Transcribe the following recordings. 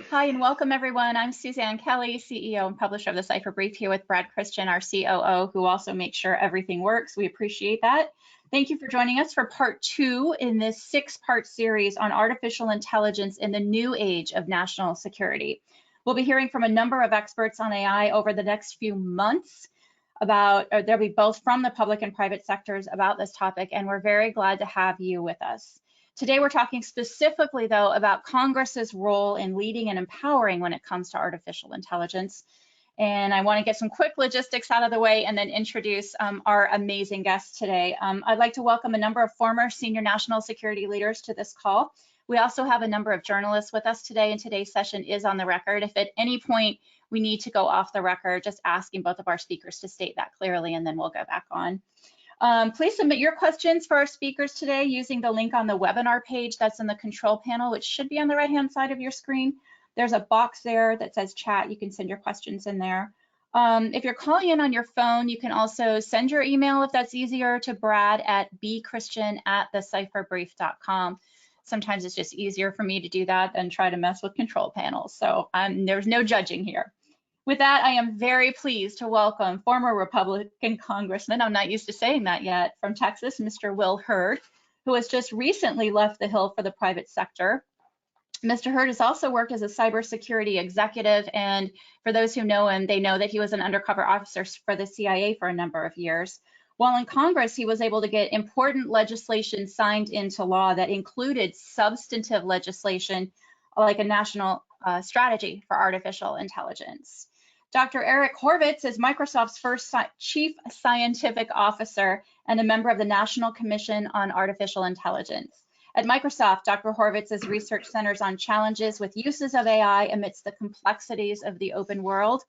Hi and welcome everyone. I'm Suzanne Kelly, CEO and publisher of the Cipher Brief, here with Brad Christian, our COO, who also makes sure everything works. We appreciate that. Thank you for joining us for part 2 in this 6-part series on artificial intelligence in the new age of national security. We'll be hearing from a number of experts on AI over the next few months they'll be both from the public and private sectors about this topic, and we're very glad to have you with us. Today, we're talking specifically, though, about Congress's role in leading and empowering when it comes to artificial intelligence. And I want to get some quick logistics out of the way and then introduce our amazing guests today. I'd like to welcome a number of former senior national security leaders to this call. We also have a number of journalists with us today, and today's session is on the record. If at any point we need to go off the record, just asking both of our speakers to state that clearly, and then we'll go back on. Please submit your questions for our speakers today using the link on the webinar page that's in the control panel, which should be on the right-hand side of your screen. There's a box there that says chat. You can send your questions in there. If you're calling in on your phone, you can also send your email, if that's easier, to Brad at bchristian@thecipherbrief.com. Sometimes it's just easier for me to do that than try to mess with control panels. So there's no judging here. With that, I am very pleased to welcome former Republican Congressman, I'm not used to saying that yet, from Texas, Mr. Will Hurd, who has just recently left the Hill for the private sector. Mr. Hurd has also worked as a cybersecurity executive, and for those who know him, they know that he was an undercover officer for the CIA for a number of years. While in Congress, he was able to get important legislation signed into law that included substantive legislation like a national strategy for artificial intelligence. Dr. Eric Horvitz is Microsoft's first chief scientific officer and a member of the National Commission on Artificial Intelligence. At Microsoft, Dr. Horvitz's research centers on challenges with uses of AI amidst the complexities of the open world.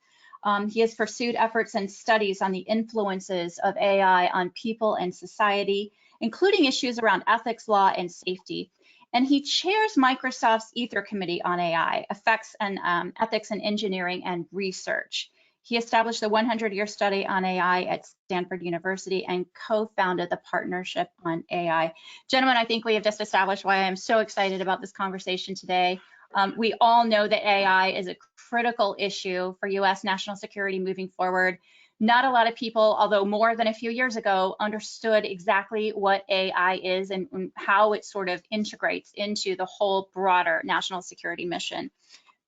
He has pursued efforts and studies on the influences of AI on people and society, including issues around ethics, law, and safety. And he chairs Microsoft's Ether Committee on AI, Effects and Ethics in Engineering and Research. He established the 100-year study on AI at Stanford University and co-founded the Partnership on AI. Gentlemen, I think we have just established why I'm so excited about this conversation today. We all know that AI is a critical issue for U.S. national security moving forward. Not a lot of people, although more than a few years ago, understood exactly what AI is and how it sort of integrates into the whole broader national security mission.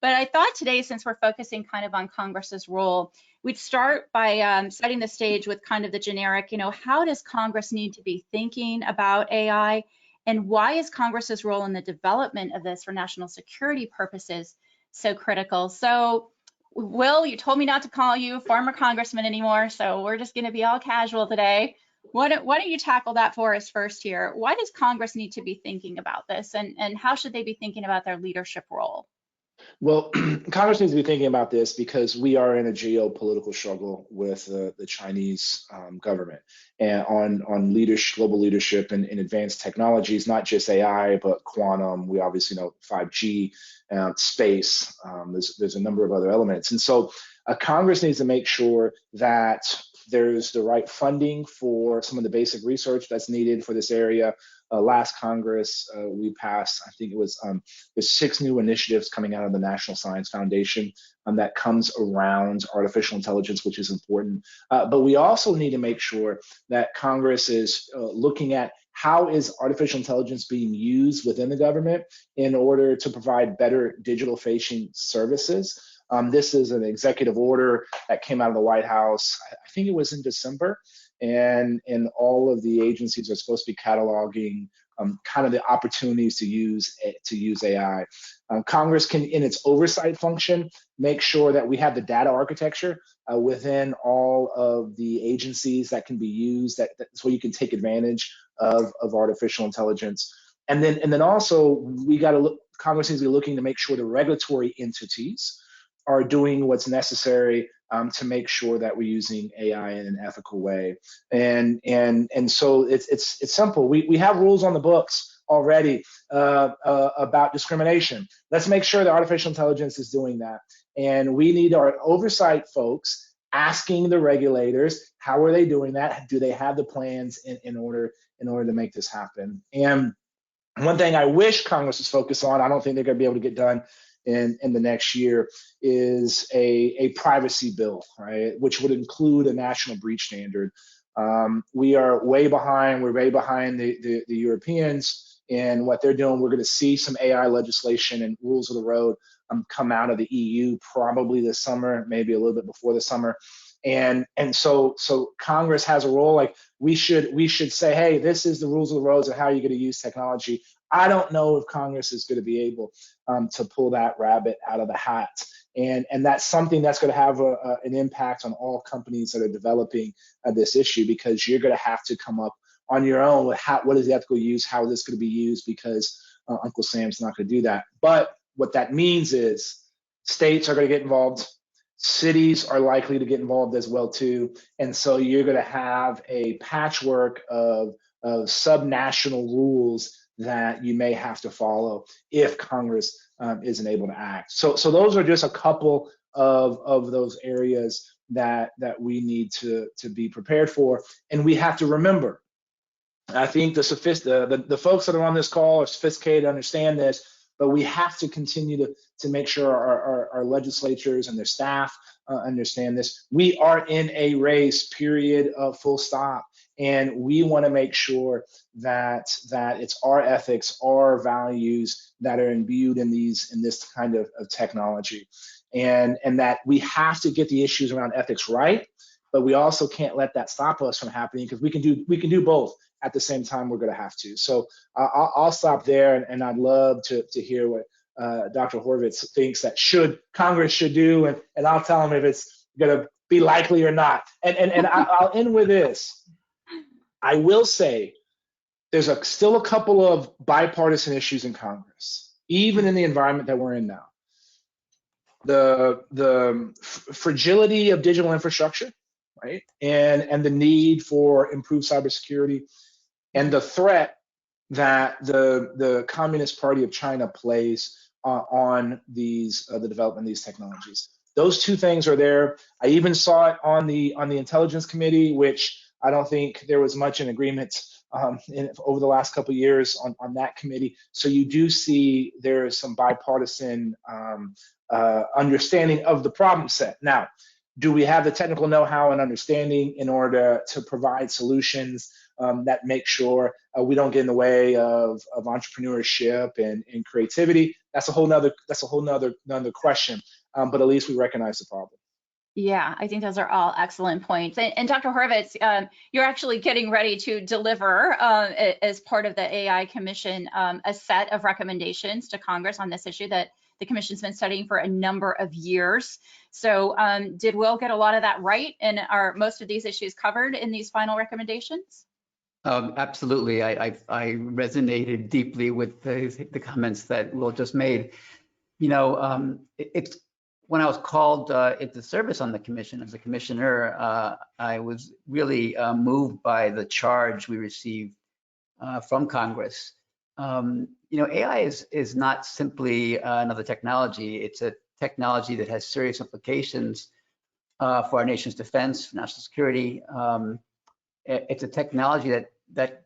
But I thought today, since we're focusing kind of on Congress's role, we'd start by setting the stage with kind of the generic, how does Congress need to be thinking about AI? And why is Congress's role in the development of this for national security purposes so critical? So, Will, you told me not to call you former congressman anymore, so we're just going to be all casual today. Why don't you tackle that for us first here? Why does Congress need to be thinking about this, and how should they be thinking about their leadership role? Well, Congress needs to be thinking about this because we are in a geopolitical struggle with the Chinese government and on global leadership in advanced technologies, not just AI, but quantum. We obviously know 5G, space. There's a number of other elements. And so Congress needs to make sure that there's the right funding for some of the basic research that's needed for this area. Last Congress, we passed, I think it was, there's 6 new initiatives coming out of the National Science Foundation that comes around artificial intelligence, which is important. But we also need to make sure that Congress is looking at how is artificial intelligence being used within the government in order to provide better digital-facing services. This is an executive order that came out of the White House, I think it was in December, and all of the agencies are supposed to be cataloging kind of the opportunities to use AI. Congress can, in its oversight function, make sure that we have the data architecture within all of the agencies that can be used, so you can take advantage of artificial intelligence. And then also Congress needs to be looking to make sure the regulatory entities are doing what's necessary to make sure that we're using AI in an ethical way. And so it's simple. We have rules on the books already about discrimination. Let's make sure that artificial intelligence is doing that. And we need our oversight folks asking the regulators, how are they doing that? Do they have the plans in order to make this happen? And one thing I wish Congress was focused on, I don't think they're going to be able to get done, in the next year is a privacy bill, right, which would include a national breach standard. We are way behind. We're way behind the Europeans in what they're doing. We're going to see some AI legislation and rules of the road come out of the EU probably this summer, maybe a little bit before the summer. And so Congress has a role. Like we should say, hey, this is the rules of the roads of how you're going to use technology. I don't know if Congress is going to be able to pull that rabbit out of the hat. And that's something that's going to have an impact on all companies that are developing this issue, because you're going to have to come up on your own with what is the ethical use, how is this going to be used, because Uncle Sam's not going to do that. But what that means is states are going to get involved. Cities are likely to get involved as well too. And so you're going to have a patchwork of subnational rules that you may have to follow if Congress isn't able to act. So those are just a couple of those areas that we need to be prepared for. And we have to remember, I think the folks that are on this call are sophisticated, understand this, but we have to continue to make sure our legislatures and their staff understand this. We are in a race, period, full stop. And we want to make sure that it's our ethics, our values that are imbued in this kind of technology. And that we have to get the issues around ethics right, but we also can't let that stop us from happening, because we can do both at the same time. We're going to have to. So I'll stop there, and I'd love to hear what Dr. Horvitz thinks that Congress should do, and I'll tell him if it's going to be likely or not. And I'll end with this. I will say there's still a couple of bipartisan issues in Congress, even in the environment that we're in now. The fragility of digital infrastructure, right, and the need for improved cybersecurity, and the threat that the Communist Party of China plays on the development of these technologies. Those two things are there. I even saw it on the Intelligence Committee, which I don't think there was much in agreement over the last couple of years on that committee. So you do see there is some bipartisan understanding of the problem set. Now, do we have the technical know-how and understanding in order to provide solutions that make sure we don't get in the way of entrepreneurship and creativity? That's a whole nother question. But at least we recognize the problem. Yeah, I think those are all excellent points. And Dr. Horvitz, you're actually getting ready to deliver, as part of the AI Commission, a set of recommendations to Congress on this issue that the Commission's been studying for a number of years. So did Will get a lot of that right? And are most of these issues covered in these final recommendations? Absolutely. I resonated deeply with the comments that Will just made. You know, it's when I was called into service on the commission as a commissioner, I was really moved by the charge we received from Congress. You know, AI is not simply another technology. It's a technology that has serious implications for our nation's defense, national security. It's a technology that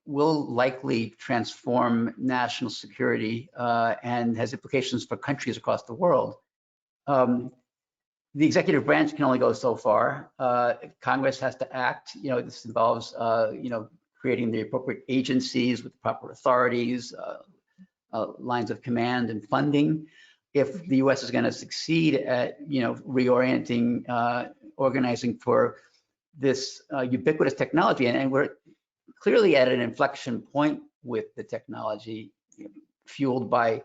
will likely transform national security and has implications for countries across the world. The executive branch can only go so far. Congress has to act. You know, this involves, you know, creating the appropriate agencies with proper authorities, lines of command and funding. If the U.S. is going to succeed at, you know, reorienting, organizing for this ubiquitous technology, and we're clearly at an inflection point with the technology, fueled by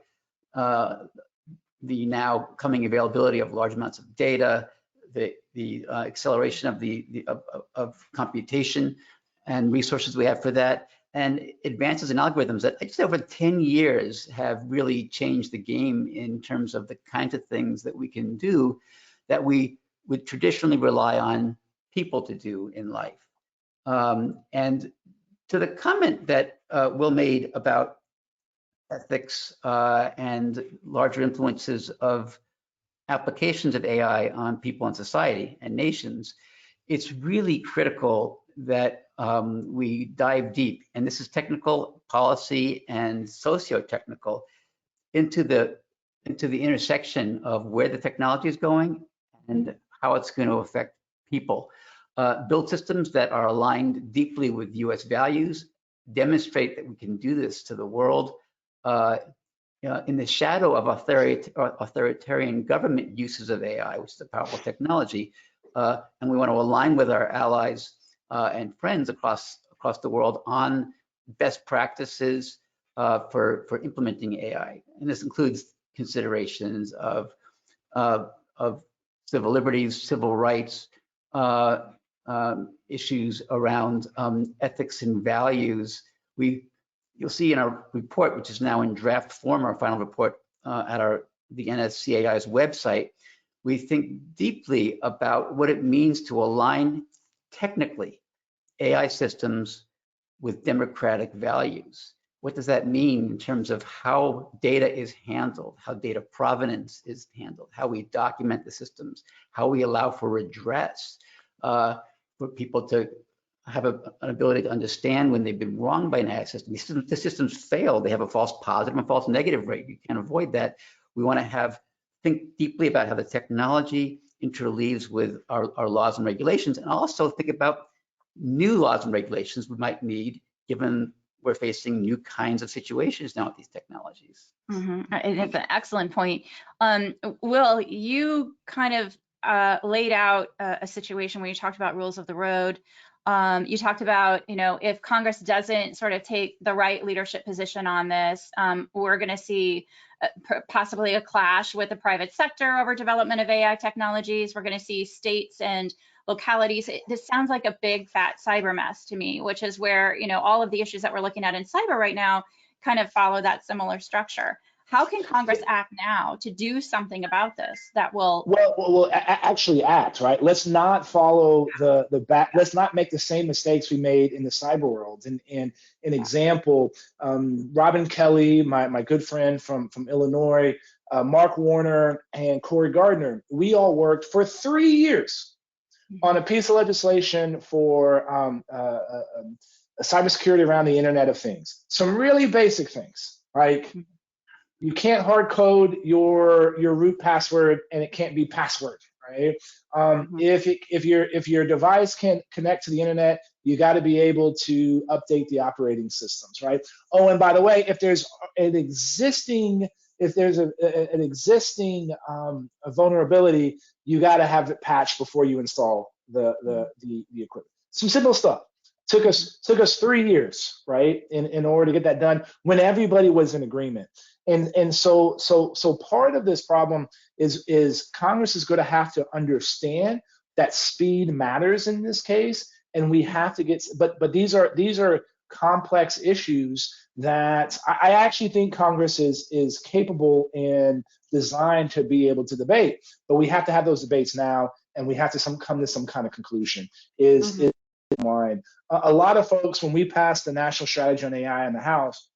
the now coming availability of large amounts of data, the acceleration of computation and resources we have for that, and advances in algorithms that just over 10 years have really changed the game in terms of the kinds of things that we can do that we would traditionally rely on people to do in life. And to the comment that Will made about ethics and larger influences of applications of AI on people and society and nations, it's really critical that we dive deep, and this is technical, policy, and socio-technical, into the into the intersection of where the technology is going and how it's going to affect people. Build systems that are aligned deeply with US values, demonstrate that we can do this to the world in the shadow of authoritarian government uses of AI, which is a powerful technology. And we want to align with our allies and friends across the world on best practices for implementing AI. And this includes considerations of civil liberties, civil rights, issues around ethics and values. You'll see in our report, which is now in draft form, our final report at the NSCAI's website, we think deeply about what it means to align technically AI systems with democratic values. What does that mean in terms of how data is handled, how data provenance is handled, how we document the systems, how we allow for redress, for people to have an ability to understand when they've been wronged by an AI system. The systems fail. They have a false positive and false negative rate. You can't avoid that. We want to think deeply about how the technology interleaves with our laws and regulations, and also think about new laws and regulations we might need, given we're facing new kinds of situations now with these technologies. Mm-hmm. It's an excellent point. Will, you kind of laid out a situation where you talked about rules of the road. You talked about, if Congress doesn't sort of take the right leadership position on this, we're going to see possibly a clash with the private sector over development of AI technologies. We're going to see states and localities. This sounds like a big fat cyber mess to me, which is where, all of the issues that we're looking at in cyber right now kind of follow that similar structure. How can Congress act now to do something about this that will? Well, actually act, right? Let's not follow the back. Let's not make the same mistakes we made in the cyber world. And an example, Robin Kelly, my good friend from Illinois, Mark Warner, and Cory Gardner, we all worked for 3 years on a piece of legislation for cybersecurity around the Internet of Things. Some really basic things, like you can't hard code your root password, and it can't be password, right? If your device can connect to the internet, you got to be able to update the operating systems, right? Oh, and by the way, if there's an existing vulnerability, you got to have it patched before you install the equipment. Some simple stuff. Took us 3 years, right, in order to get that done when everybody was in agreement. And so part of this problem is Congress is going to have to understand that speed matters in this case, and we have to get. But these are complex issues that I actually think Congress is capable and designed to be able to debate. But we have to have those debates now, and we have to come to some kind of conclusion. Is in line. A lot of folks, when we passed the National Strategy on AI in the House,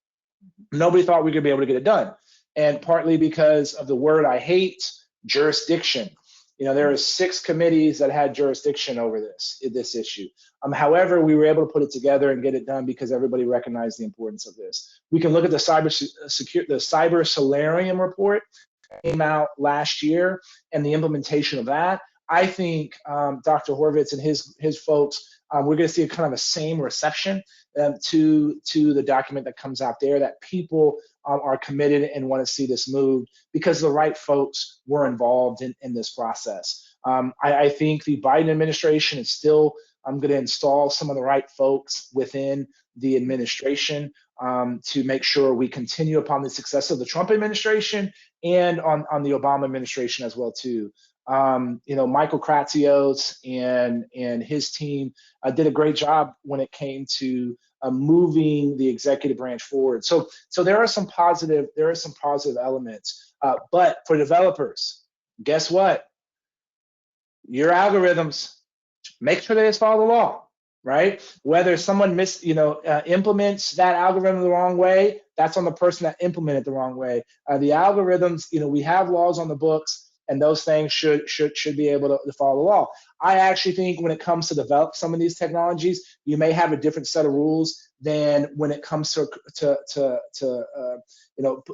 nobody thought we could be able to get it done. And partly because of the word I hate, jurisdiction. There are 6 committees that had jurisdiction over this issue. However, we were able to put it together and get it done because everybody recognized the importance of this. We can look at the Cyber Solarium report that came out last year and the implementation of that. I think Dr. Horvitz and his folks, we're going to see a kind of a same reception to the document that comes out there, that people are committed and want to see this moved because the right folks were involved in this process. I think the Biden administration is still going to install some of the right folks within the administration to make sure we continue upon the success of the Trump administration and on the Obama administration as well too. Michael Kratsios and his team did a great job when it came to moving the executive branch forward. So there are some positive elements. But for developers, guess what? Your algorithms, make sure they follow the law, right? Whether someone implements that algorithm the wrong way, that's on the person that implemented it the wrong way. The algorithms, we have laws on the books, and those things should be able to follow the law. I actually think when it comes to develop some of these technologies, you may have a different set of rules than when it comes to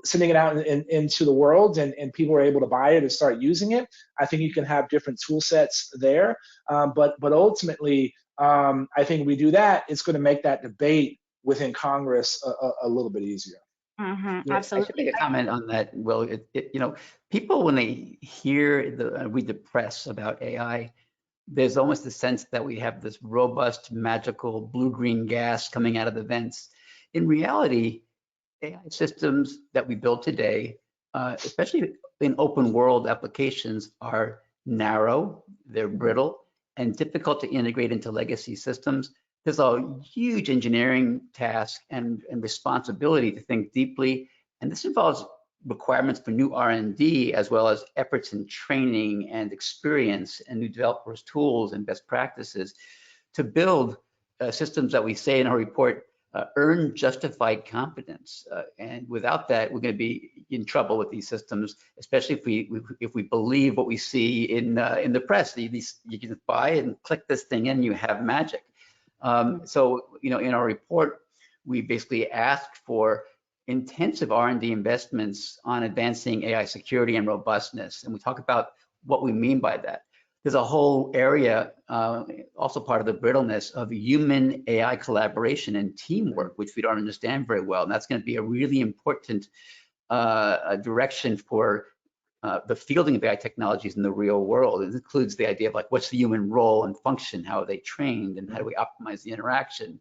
sending it out into the world and people are able to buy it and start using it. I think you can have different tool sets there, but ultimately, I think if we do that, it's going to make that debate within Congress a little bit easier. Mm-hmm, Yeah, absolutely. I should make a comment on that, Will. People, when they hear read the press about AI, there's almost a sense that we have this robust, magical blue-green gas coming out of the vents. In reality, AI systems that we build today, especially in open world applications, are narrow, they're brittle, and difficult to integrate into legacy systems. There's a huge engineering task and responsibility to think deeply, and this involves requirements for new R&D, as well as efforts in training and experience and new developers' tools and best practices to build systems that we say in our report earn justified competence. And without that, we're going to be in trouble with these systems, especially if we believe what we see in the press. You can buy and click this thing in, you have magic. So in our report, we basically asked for intensive R&D investments on advancing AI security and robustness. And we talk about what we mean by that. There's a whole area, also part of the brittleness of human AI collaboration and teamwork, which we don't understand very well. And that's going to be a really important direction for the fielding of AI technologies in the real world. It includes the idea of like, what's the human role and function? How are they trained? And how do we optimize the interaction?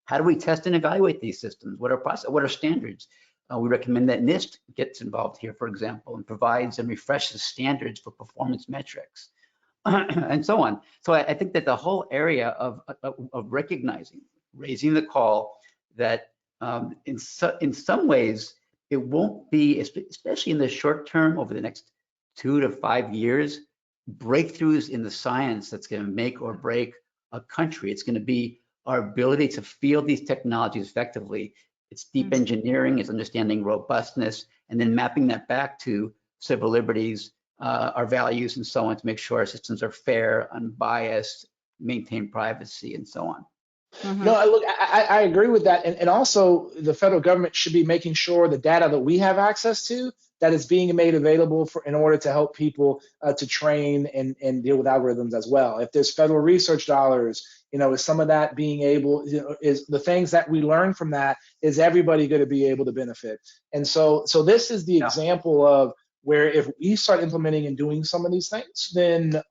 How do we test and evaluate these systems? What are standards? We recommend that NIST gets involved here, for example, and provides and refreshes standards for performance metrics, and so on. So I think that the whole area of recognizing, raising the call that in some ways, it won't be, especially in the short term, over the next 2 to 5 years, breakthroughs in the science that's going to make or break a country. It's going to be our ability to field these technologies effectively. It's deep engineering, it's understanding robustness, and then mapping that back to civil liberties, our values, and so on, to make sure our systems are fair, unbiased, maintain privacy, and so on. Mm-hmm. No, look, I agree with that. And also the federal government should be making sure the data that we have access to, that is being made available in order to help people to train and deal with algorithms as well. If there's federal research dollars, is some of that being able, is the things that we learn from that, is everybody going to be able to benefit? And so this is the example of where if we start implementing and doing some of these things, then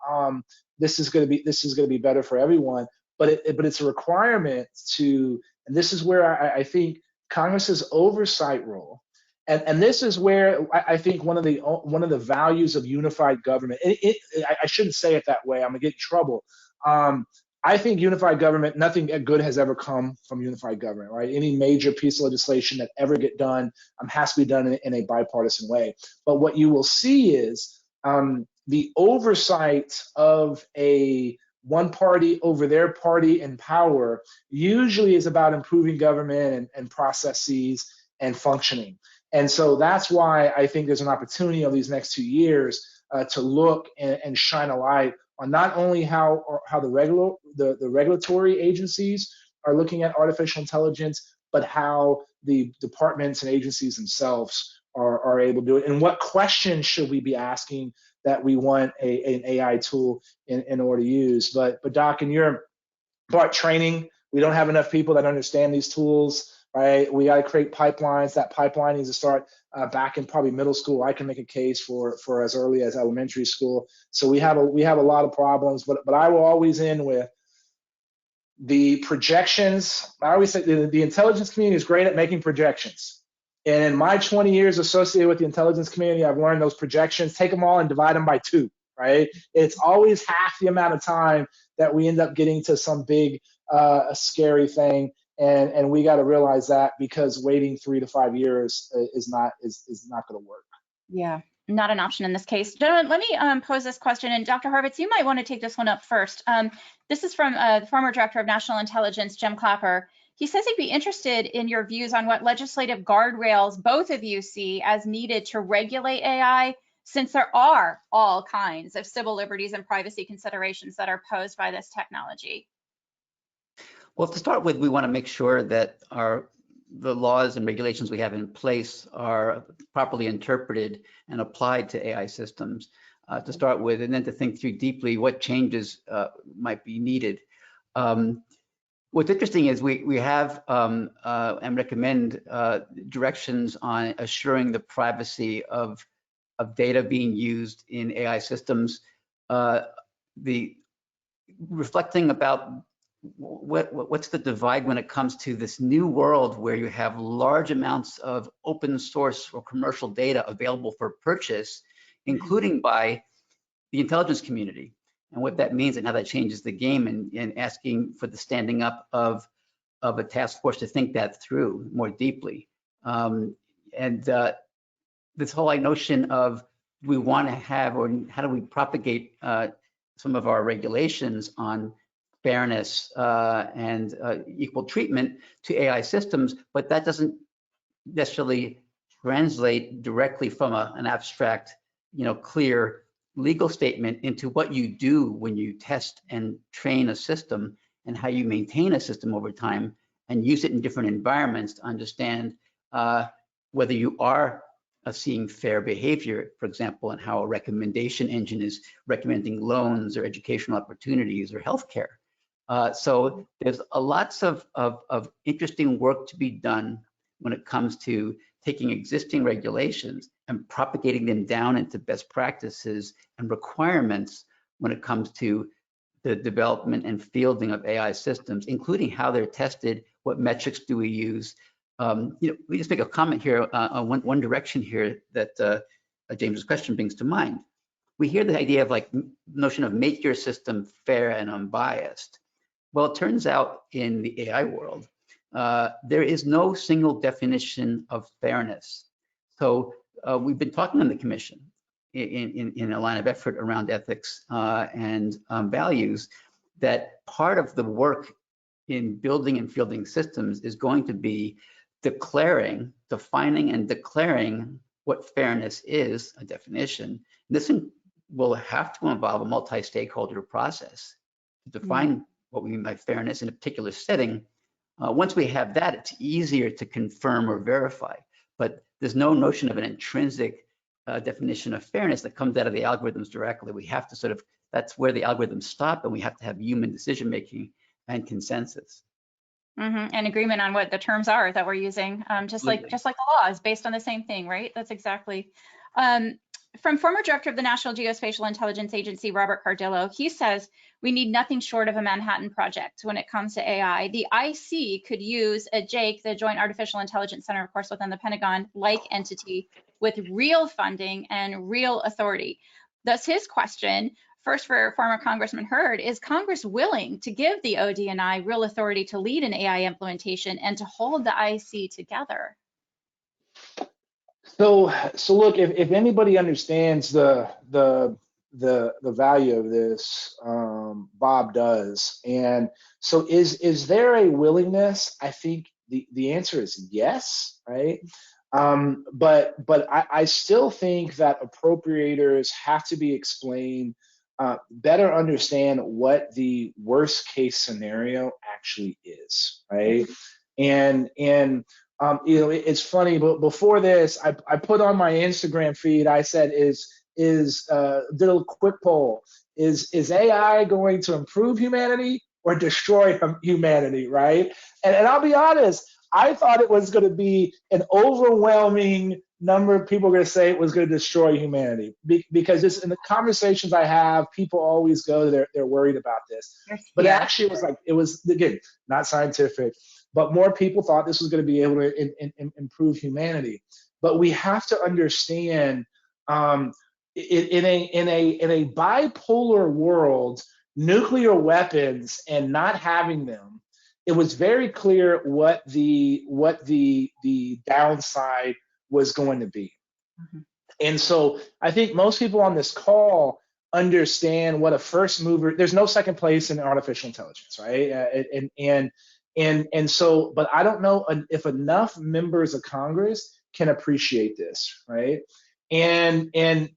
this is going to be better for everyone. But it's a requirement to, and this is where I think Congress's oversight role, and this is where I think one of the values of unified government. I shouldn't say it that way. I'm gonna get in trouble. I think unified government, nothing good has ever come from unified government, right? Any major piece of legislation that ever get done has to be done in a bipartisan way. But what you will see is the oversight of a one party over their party in power usually is about improving government and processes and functioning. And so that's why I think there's an opportunity over these next 2 years to look and shine a light on not only how the regulatory agencies are looking at artificial intelligence, but how the departments and agencies themselves are able to do it. And what questions should we be asking that we want an AI tool in order to use? But Doc, in your part, training, we don't have enough people that understand these tools, right? We got to create pipelines. That pipeline needs to start back in probably middle school. I can make a case for as early as elementary school. So we have a lot of problems, but I will always end with the projections. I always say the intelligence community is great at making projections. And in my 20 years associated with the intelligence community, I've learned those projections, take them all and divide them by 2, right? It's always half the amount of time that we end up getting to some big, scary thing. And we got to realize that, because waiting 3 to 5 years is not going to work. Yeah, not an option in this case. Gentlemen, let me pose this question, and Dr. Horvitz, you might want to take this one up first. This is from the former Director of National Intelligence, Jim Clapper. He says he'd be interested in your views on what legislative guardrails both of you see as needed to regulate AI, since there are all kinds of civil liberties and privacy considerations that are posed by this technology. Well, to start with, we want to make sure that the laws and regulations we have in place are properly interpreted and applied to AI systems to start with, and then to think through deeply what changes might be needed. What's interesting is we have and recommend directions on assuring the privacy of data being used in AI systems. The reflecting about what's the divide when it comes to this new world where you have large amounts of open source or commercial data available for purchase, including by the intelligence community, and what that means and how that changes the game, and asking for the standing up of a task force to think that through more deeply. This whole notion of we want to have, or how do we propagate some of our regulations on fairness and equal treatment to AI systems, but that doesn't necessarily translate directly from an abstract, clear legal statement into what you do when you test and train a system, and how you maintain a system over time and use it in different environments to understand whether you are seeing fair behavior, for example, and how a recommendation engine is recommending loans or educational opportunities or healthcare. So there's lots of interesting work to be done when it comes to taking existing regulations and propagating them down into best practices and requirements when it comes to the development and fielding of AI systems, including how they're tested, what metrics do we use. We just make a comment here on one direction here that James's question brings to mind. We hear the idea of notion of make your system fair and unbiased. Well, it turns out in the AI world, there is no single definition of fairness. So we've been talking on the commission in a line of effort around ethics and values, that part of the work in building and fielding systems is going to be defining and declaring what fairness is, a definition. This will have to involve a multi-stakeholder process to define what we mean by fairness in a particular setting. Once we have that, it's easier to confirm or verify, but there's no notion of an intrinsic definition of fairness that comes out of the algorithms directly. We have to that's where the algorithms stop, and we have to have human decision-making and consensus. And agreement on what the terms are that we're using, just like the law is based on the same thing, right? That's exactly. From former director of the National Geospatial Intelligence Agency, Robert Cardillo, he says we need nothing short of a Manhattan Project when it comes to AI. The IC could use a JAIC, the Joint Artificial Intelligence Center, of course, within the Pentagon-like entity with real funding and real authority. Thus, his question, first for former Congressman Hurd, is Congress willing to give the ODNI real authority to lead an AI implementation and to hold the IC together? So look, if anybody understands the value of this, Bob does. And so is there a willingness? I think the answer is yes, right? But I still think that appropriators have to be explained, better understand what the worst case scenario actually is, right? And it's funny, but before this, I put on my Instagram feed, I said, did a quick poll. Is AI going to improve humanity or destroy humanity, right? And I'll be honest, I thought it was going to be an overwhelming number of people going to say it was going to destroy humanity, because just in the conversations I have, people always go, they're worried about this. But actually, it was again, not scientific, but more people thought this was going to be able to improve humanity. But we have to understand, in a bipolar world, nuclear weapons and not having them, it was very clear what the downside was going to be. And so I think most people on this call understand what a first mover. There's no second place in artificial intelligence, right? And so, but I don't know if enough members of Congress can appreciate this, right? And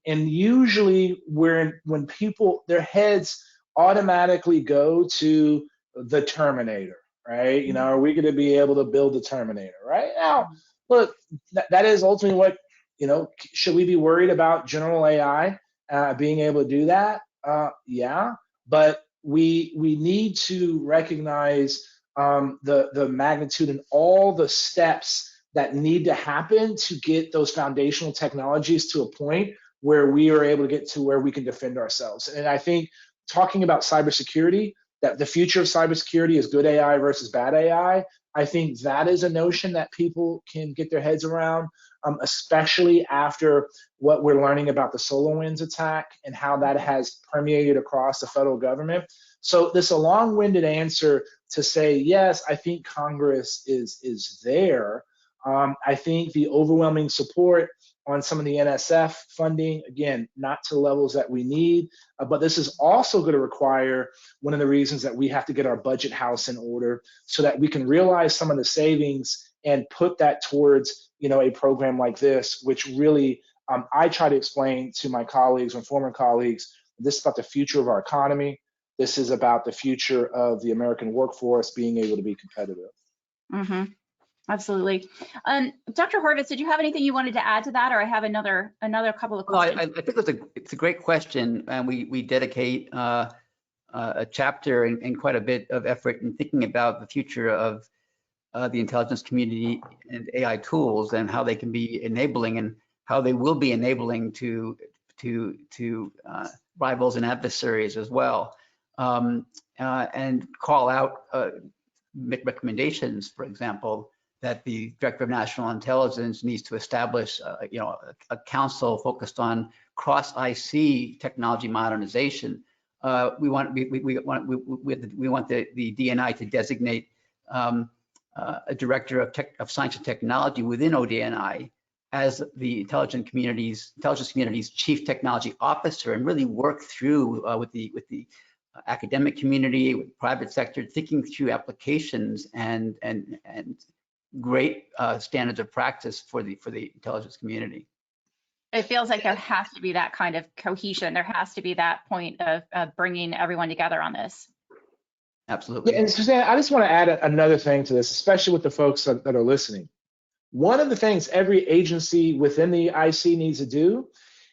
usually when people, their heads automatically go to the Terminator, right? You know, are we going to be able to build the Terminator, right? Now, look, that is ultimately what, you know, should we be worried about general AI being able to do that? Yeah, but we need to recognize the magnitude and all the steps that need to happen to get those foundational technologies to a point where we are able to get to where we can defend ourselves. And I think talking about cybersecurity, that the future of cybersecurity is good AI versus bad AI, I think that is a notion that people can get their heads around, especially after what we're learning about the SolarWinds attack and how that has permeated across the federal government. So this is a long-winded answer to say, yes, I think Congress is there. I think the overwhelming support on some of the NSF funding, again, not to the levels that we need, but this is also going to require one of the reasons that we have to get our budget house in order so that we can realize some of the savings and put that towards, you know, a program like this, which really I try to explain to my colleagues and former colleagues, this is about the future of our economy. This is about the future of the American workforce being able to be competitive. Mm-hmm. Absolutely. Dr. Horvitz, did you have anything you wanted to add to that, or I have another couple of questions? Well, I think it's a great question, and we dedicate a chapter and quite a bit of effort in thinking about the future of the intelligence community and AI tools and how they can be enabling and how they will be enabling to rivals and adversaries as well, and call out, make recommendations, for example, that the Director of National Intelligence needs to establish, you know, a council focused on cross-IC technology modernization. We want the DNI to designate a Director of Science and Technology within ODNI as the intelligence community's Chief Technology Officer, and really work through with the academic community, with private sector, thinking through applications and great standards of practice for the intelligence community. It feels like there has to be that kind of cohesion. There has to be that point of bringing everyone together on this. Absolutely. Yeah, and Suzanne, I just want to add another thing to this, especially with the folks that are listening. One of the things every agency within the IC needs to do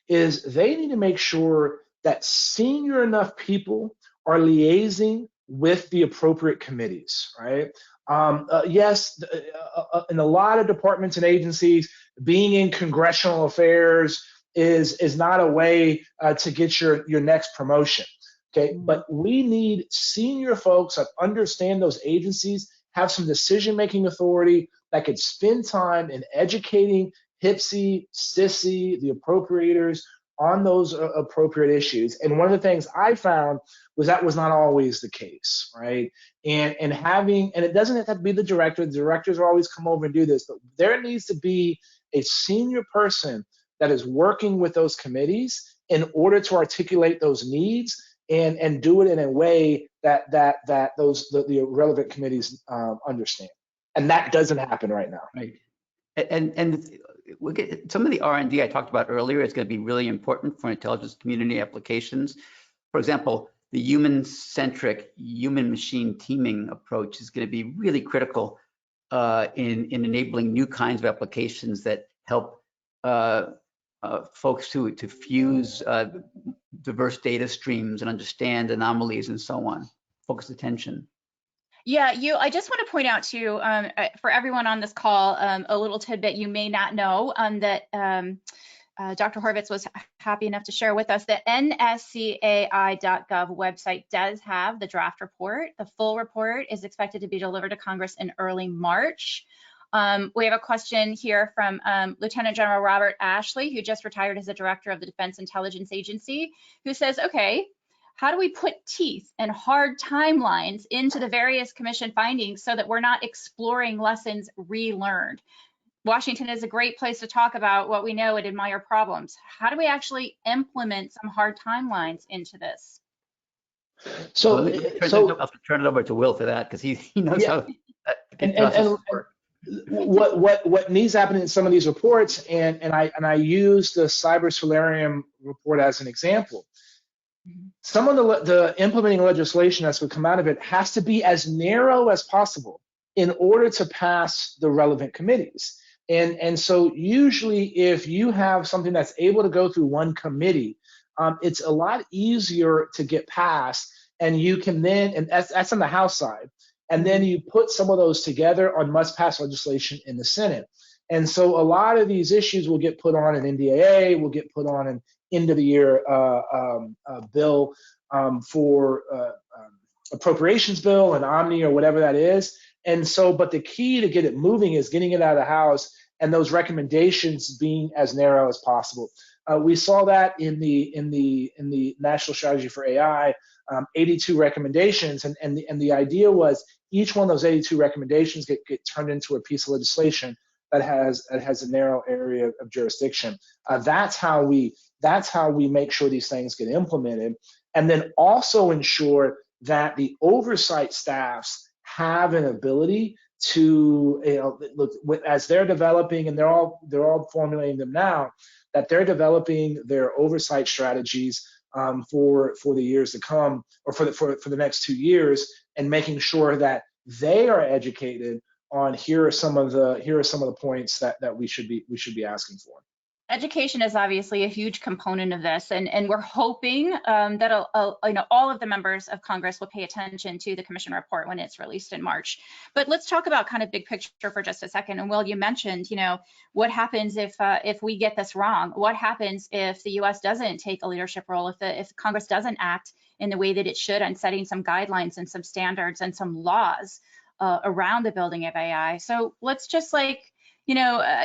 is they need to make sure that senior enough people are liaising with the appropriate committees, right? Yes, in a lot of departments and agencies, being in congressional affairs is not a way to get your next promotion. Okay, but we need senior folks that understand those agencies, have some decision-making authority, that could spend time in educating HPSI, CISI, the appropriators on those appropriate issues. And one of the things I found was that was not always the case, right? And it doesn't have to be the director. The directors will always come over and do this, but there needs to be a senior person that is working with those committees in order to articulate those needs and do it in a way that the relevant committees understand. And that doesn't happen right now. Right. And we'll get some of the R&D I talked about earlier is going to be really important for intelligence community applications. For example, the human-centric, human-machine teaming approach is going to be really critical in enabling new kinds of applications that help folks to fuse diverse data streams and understand anomalies and so on. Focus attention. Yeah, I just want to point out too, for everyone on this call, a little tidbit you may not know that Dr. Horvitz was happy enough to share with us. The nscai.gov website does have the draft report. The full report is expected to be delivered to Congress in early March. We have a question here from Lieutenant General Robert Ashley, who just retired as the director of the Defense Intelligence Agency, who says, okay, how do we put teeth and hard timelines into the various commission findings so that we're not exploring lessons relearned? Washington is a great place to talk about what we know and admire problems. How do we actually implement some hard timelines into this? So I'll turn it over to Will for that, because he knows how and what needs to happen in some of these reports, and I use the Cyber Solarium report as an example. some of the implementing legislation that's going to come out of it has to be as narrow as possible in order to pass the relevant committees. And so usually if you have something that's able to go through one committee, it's a lot easier to get passed, and you can then, and that's on the House side, and then you put some of those together on must-pass legislation in the Senate. And so a lot of these issues will get put on an NDAA, will get put on an end-of-the-year bill for appropriations bill, an Omni or whatever that is. And so, but the key to get it moving is getting it out of the House and those recommendations being as narrow as possible. We saw that in the National Strategy for AI, 82 recommendations, and the idea was each one of those 82 recommendations get turned into a piece of legislation that has a narrow area of jurisdiction. That's how we make sure these things get implemented, and then also ensure that the oversight staffs have an ability to, look, as they're developing, and they're all formulating them now, that they're developing their oversight strategies for the years to come, or for the next 2 years, and making sure that they are educated on here are some of the points that we should be asking for. Education is obviously a huge component of this, and we're hoping that all of the members of Congress will pay attention to the commission report when it's released in March. But let's talk about kind of big picture for just a second. And Will, you mentioned, what happens if we get this wrong? What happens if the U.S. doesn't take a leadership role? If Congress doesn't act in the way that it should on setting some guidelines and some standards and some laws around the building of AI? So let's just a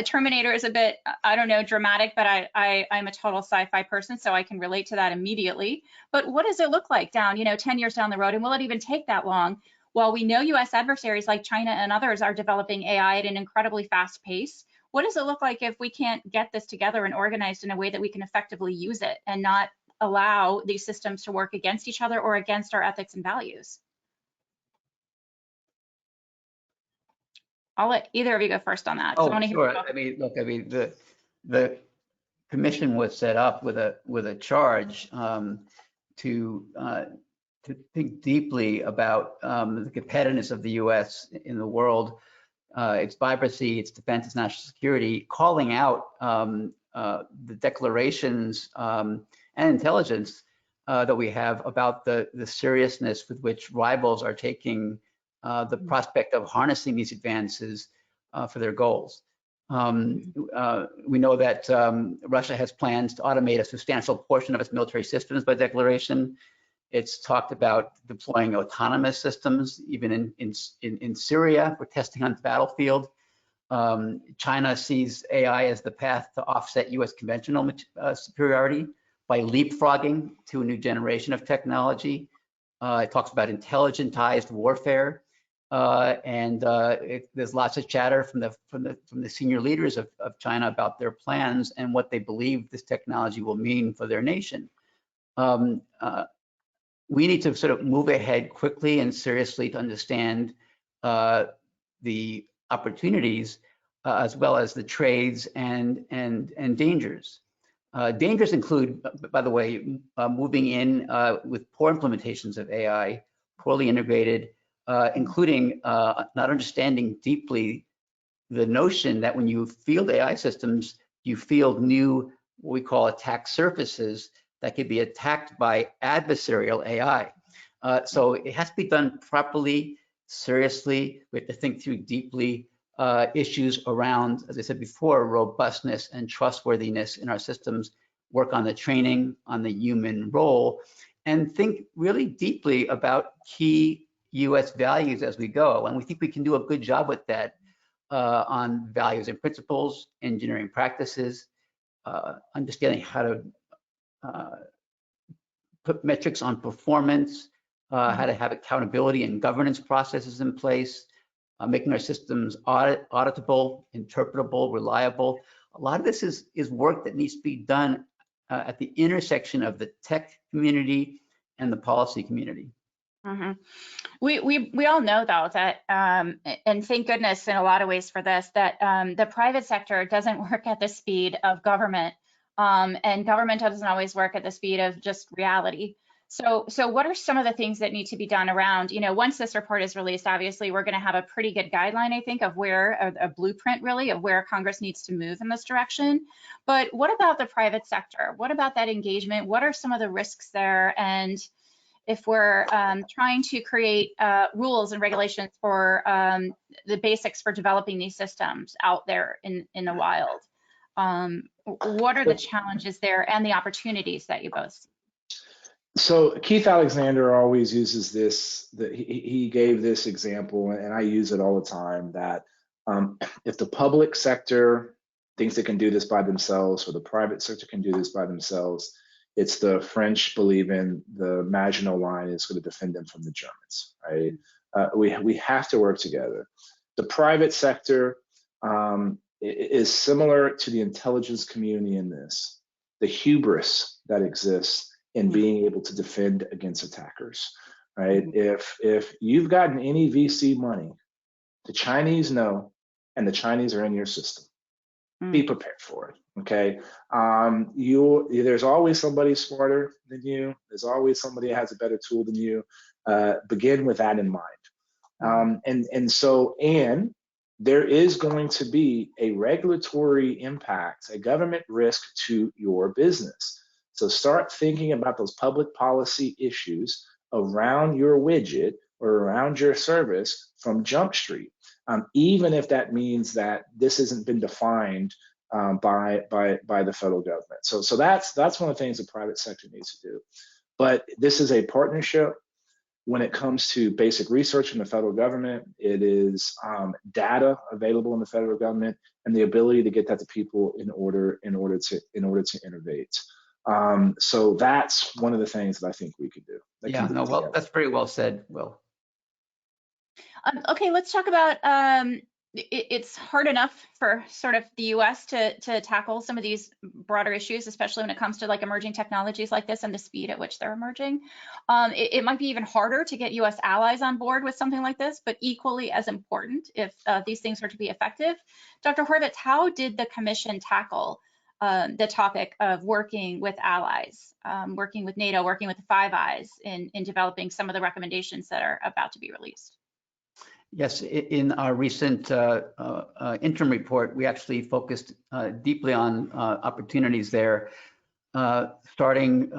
Terminator is a bit, I don't know, dramatic, but I'm a total sci-fi person, so I can relate to that immediately. But what does it look like down, 10 years down the road? And will it even take that long? While we know U.S. adversaries like China and others are developing AI at an incredibly fast pace, what does it look like if we can't get this together and organized in a way that we can effectively use it and not allow these systems to work against each other or against our ethics and values? I'll let either of you go first on that. Oh, sure. The commission was set up with a charge to think deeply about the competitiveness of the U.S. in the world, its vibrancy, its defense, its national security, calling out the declarations and intelligence that we have about the seriousness with which rivals are taking the prospect of harnessing these advances for their goals. We know that Russia has plans to automate a substantial portion of its military systems by declaration. It's talked about deploying autonomous systems, even in Syria for testing on the battlefield. China sees AI as the path to offset U.S. conventional superiority by leapfrogging to a new generation of technology. It talks about intelligentized warfare. There's lots of chatter from the senior leaders of China about their plans and what they believe this technology will mean for their nation. We need to sort of move ahead quickly and seriously to understand the opportunities as well as the trades and dangers. Dangers include, by the way, moving in with poor implementations of AI, poorly integrated, including not understanding deeply the notion that when you field AI systems, you field new, what we call attack surfaces that could be attacked by adversarial AI. So it has to be done properly, seriously. We have to think through deeply issues around, as I said before, robustness and trustworthiness in our systems, work on the training, on the human role, and think really deeply about key U.S. values as we go. And we think we can do a good job with that on values and principles, engineering practices, understanding how to put metrics on performance, how to have accountability and governance processes in place, making our systems auditable, interpretable, reliable. A lot of this is work that needs to be done at the intersection of the tech community and the policy community. Mm-hmm. We all know though that, and thank goodness in a lot of ways for this, that the private sector doesn't work at the speed of government, and government doesn't always work at the speed of just reality. So what are some of the things that need to be done around, once this report is released, obviously we're going to have a pretty good guideline, I think, of where, a blueprint really, of where Congress needs to move in this direction. But what about the private sector? What about that engagement? What are some of the risks there? And if we're trying to create rules and regulations for the basics for developing these systems out there in the wild, what are the challenges there and the opportunities that you both see? So Keith Alexander always uses this, he gave this example, and I use it all the time, that if the public sector thinks it can do this by themselves, or the private sector can do this by themselves, it's the French believe in the Maginot Line is going to defend them from the Germans, right? We have to work together. The private sector is similar to the intelligence community in this, the hubris that exists in being able to defend against attackers, right? If you've gotten any VC money, the Chinese know, and the Chinese are in your system. Be prepared for it, okay? There's always somebody smarter than you. There's always somebody that has a better tool than you. Begin with that in mind. And there is going to be a regulatory impact, a government risk to your business. So start thinking about those public policy issues around your widget or around your service from Jump Street, even if that means that this hasn't been defined by the federal government. So that's one of the things the private sector needs to do. But this is a partnership. When it comes to basic research in the federal government, it is data available in the federal government and the ability to get that to people in order to innovate. So that's one of the things that I think we could do. Yeah, no, well, that's very well said, Will. Okay, let's talk about, it's hard enough for sort of the US to tackle some of these broader issues, especially when it comes to like emerging technologies like this and the speed at which they're emerging. It might be even harder to get US allies on board with something like this, but equally as important if these things are to be effective. Dr. Horvitz, how did the commission tackle the topic of working with allies, working with NATO, working with the Five Eyes in developing some of the recommendations that are about to be released? Yes, in our recent interim report, we actually focused deeply on opportunities there, starting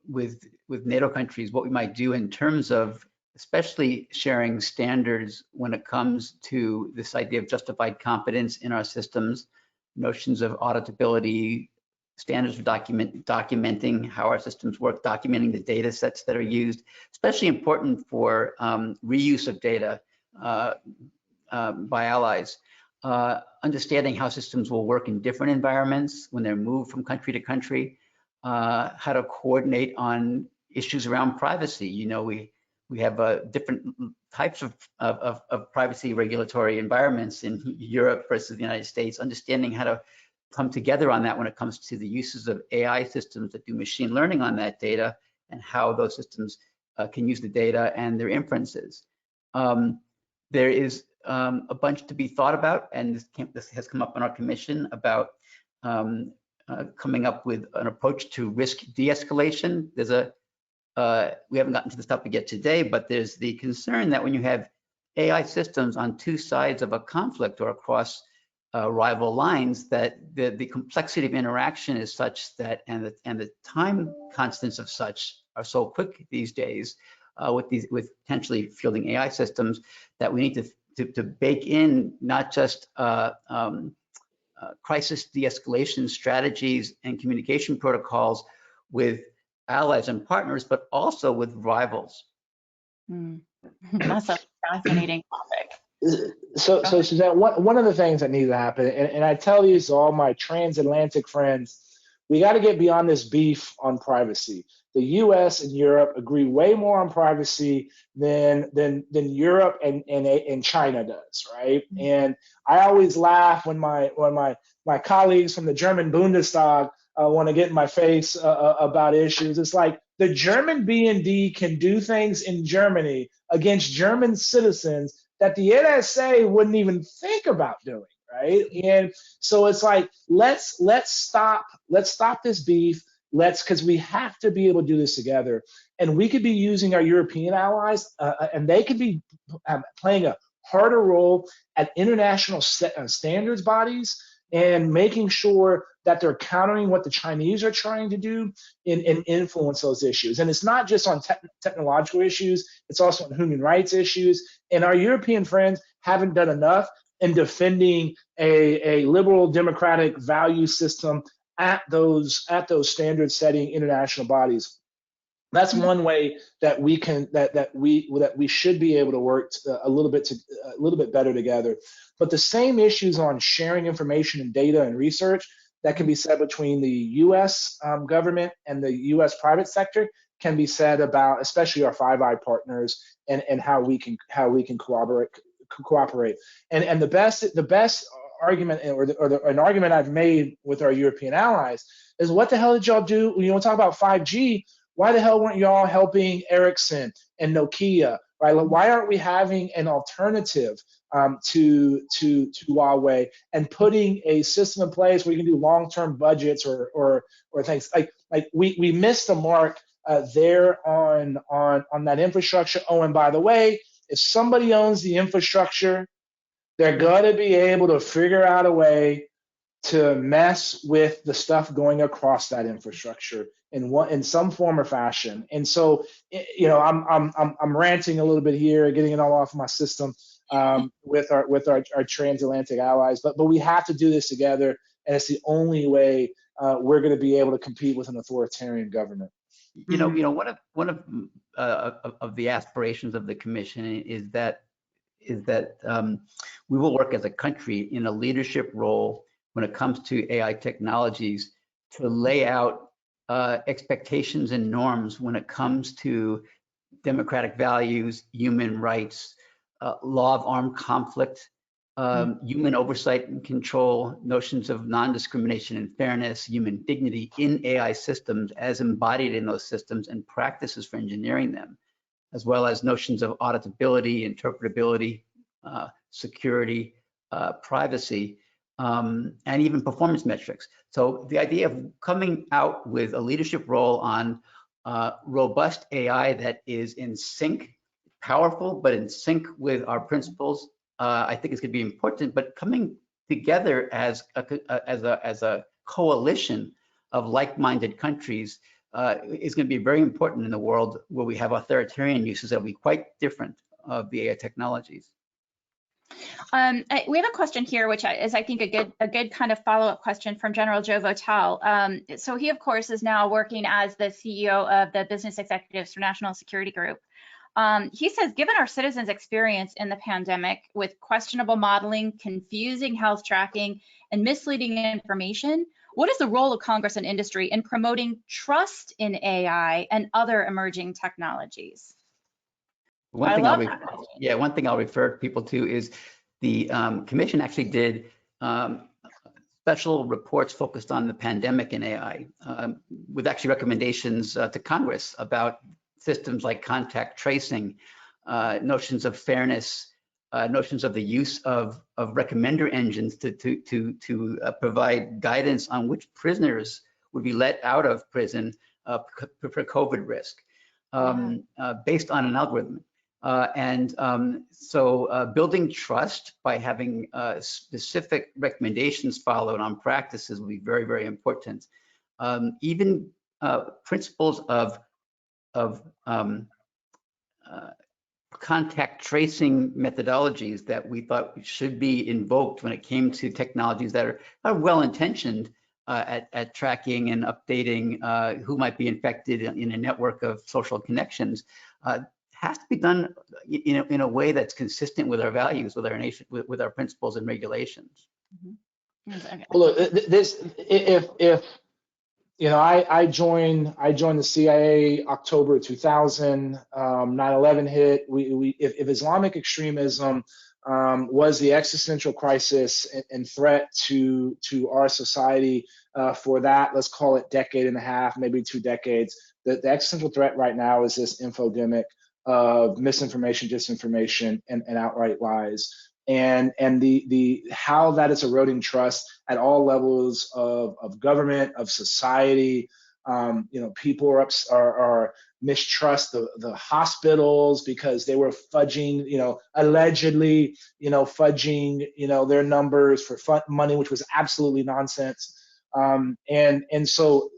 with NATO countries, what we might do in terms of especially sharing standards when it comes to this idea of justified competence in our systems, notions of auditability, standards for documenting how our systems work, documenting the data sets that are used, especially important for reuse of data by allies, understanding how systems will work in different environments when they're moved from country to country, how to coordinate on issues around privacy. You know, we have different types of privacy regulatory environments in Europe versus the United States, understanding how to come together on that when it comes to the uses of AI systems that do machine learning on that data and how those systems can use the data and their inferences. There is a bunch to be thought about, and this has come up in our commission about coming up with an approach to risk de-escalation. There's we haven't gotten to this topic yet today, but there's the concern that when you have AI systems on two sides of a conflict or across rival lines, that the complexity of interaction is such that, and the time constants of such are so quick these days, with potentially fielding AI systems, that we need to bake in not just crisis de-escalation strategies and communication protocols with allies and partners, but also with rivals. That's a fascinating topic. So Suzanne, one of the things that needs to happen, and I tell these to all my transatlantic friends, we got to get beyond this beef on privacy. The U.S. and Europe agree way more on privacy than Europe and China does, right? And I always laugh when my colleagues from the German Bundestag want to get in my face about issues. It's like the German BND can do things in Germany against German citizens that the NSA wouldn't even think about doing, right? And so it's like let's stop this beef. because we have to be able to do this together. And we could be using our European allies, and they could be playing a harder role at international standards bodies and making sure that they're countering what the Chinese are trying to do and influence those issues. And it's not just on technological issues, it's also on human rights issues. And our European friends haven't done enough in defending a liberal democratic value system at those standard setting international bodies. That's one way that we can that we should be able to work a little bit better together. But the same issues on sharing information and data and research that can be said between the U.S. Government and the U.S. private sector can be said about, especially our Five Eye partners, and how we can cooperate. And the best argument, or an argument I've made with our European allies, is what the hell did y'all do when you want to talk about 5G? Why the hell weren't y'all helping Ericsson and Nokia, right? Why aren't we having an alternative to Huawei and putting a system in place where you can do long-term budgets or things like we missed the mark there on that infrastructure. Oh, and by the way, if somebody owns the infrastructure, they're going to be able to figure out a way to mess with the stuff going across that infrastructure in some form or fashion. And so, I'm ranting a little bit here, getting it all off my system with our transatlantic allies. But we have to do this together, and it's the only way we're going to be able to compete with an authoritarian government. One of the aspirations of the commission is that we will work as a country in a leadership role when it comes to AI technologies to lay out expectations and norms when it comes to democratic values, human rights, law of armed conflict, human oversight and control, notions of non-discrimination and fairness, human dignity in AI systems as embodied in those systems, and practices for engineering them, as well as notions of auditability, interpretability, security, privacy, and even performance metrics. So the idea of coming out with a leadership role on robust AI that is in sync, powerful, but in sync with our principles, I think is going to be important. But coming together as a coalition of like-minded countries is going to be very important in the world where we have authoritarian uses that will be quite different of the AI technologies. We have a question here, which is, I think, a good kind of follow-up question from General Joe Votel. So he, of course, is now working as the CEO of the Business Executives for National Security Group. He says, given our citizens' experience in the pandemic with questionable modeling, confusing health tracking, and misleading information, what is the role of Congress and industry in promoting trust in AI and other emerging technologies? One thing I'll refer people to is the commission actually did special reports focused on the pandemic and AI, with actually recommendations to Congress about systems like contact tracing, notions of fairness, notions of the use of recommender engines to provide guidance on which prisoners would be let out of prison for COVID risk, based on an algorithm. So building trust by having specific recommendations followed on practices will be very, very important. Even principles of contact tracing methodologies that we thought should be invoked when it came to technologies that are well-intentioned at tracking and updating who might be infected in a network of social connections, has to be done in a way that's consistent with our values, with our nation, with our principles and regulations. Okay. Well, look, I joined the CIA October 2000. 9/11 hit. If Islamic extremism was the existential crisis and threat to our society for that, let's call it decade and a half, maybe 2 decades, the existential threat right now is this infodemic of misinformation, disinformation, and outright lies. And the how that is eroding trust at all levels of government, of society, People are mistrust the hospitals because they were fudging, allegedly, fudging, their numbers for money, which was absolutely nonsense. And so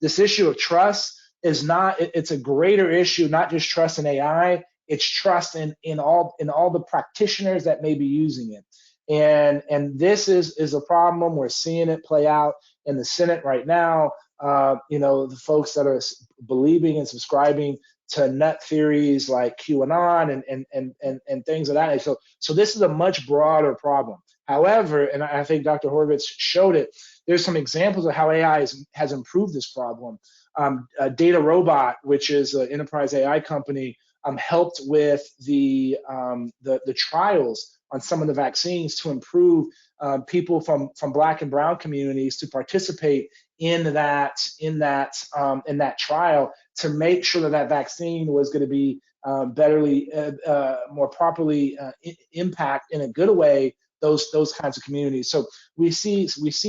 this issue of trust is not, it's a greater issue, not just trust in AI, it's trust in all the practitioners that may be using it. And this is a problem. We're seeing it play out in the Senate right now. The folks that are believing and subscribing to nut theories like QAnon and things of that nature. So this is a much broader problem. However, and I think Dr. Horvitz showed it, there's some examples of how AI has improved this problem. Data Robot, which is an enterprise AI company, helped with the trials on some of the vaccines to improve people from Black and Brown communities to participate in that trial to make sure that vaccine was going to be more properly impact in a good way those kinds of communities. So we see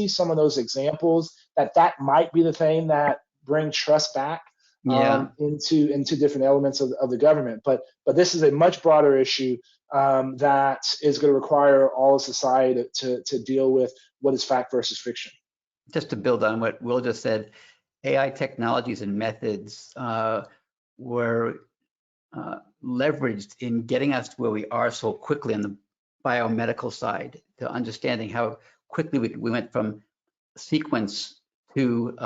some of those examples that might be the thing that bring trust back into different elements of the government. But this is a much broader issue that is going to require all of society to deal with what is fact versus fiction. Just to build on what Will just said, AI technologies and methods were leveraged in getting us to where we are so quickly on the biomedical side, to understanding how quickly we went from sequence to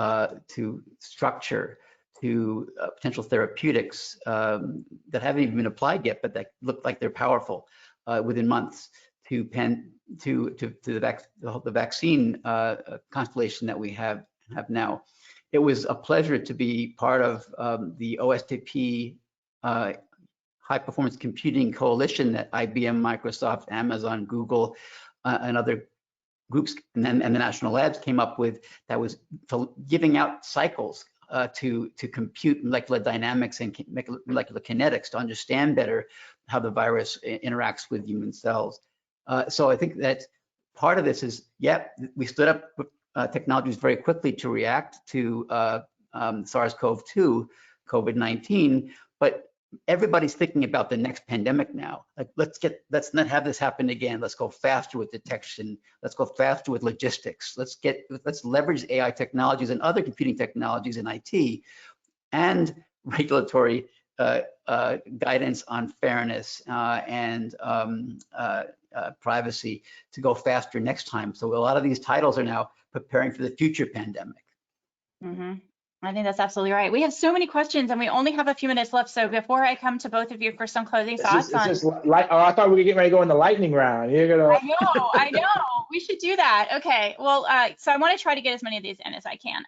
structure to potential therapeutics that haven't even been applied yet, but that look like they're powerful within months, to the vaccine constellation that we have now. It was a pleasure to be part of the OSTP High Performance Computing Coalition that IBM, Microsoft, Amazon, Google, and other groups and the national labs came up with, that was giving out cycles to compute molecular dynamics and molecular kinetics to understand better how the virus interacts with human cells. So I think that part of this is, we stood up technologies very quickly to react to SARS-CoV-2, COVID-19, but everybody's thinking about the next pandemic now. Like, let's not have this happen again. Let's go faster with detection. Let's go faster with logistics. Let's leverage AI technologies and other computing technologies in IT and regulatory guidance on fairness and privacy to go faster next time. So a lot of these titles are now preparing for the future pandemic. Mm-hmm. I think that's absolutely right. We have so many questions and we only have a few minutes left. So before I come to both of you for some closing thoughts I thought we were getting ready to go in the lightning round. I know. We should do that. Okay. Well, so I want to try to get as many of these in as I can.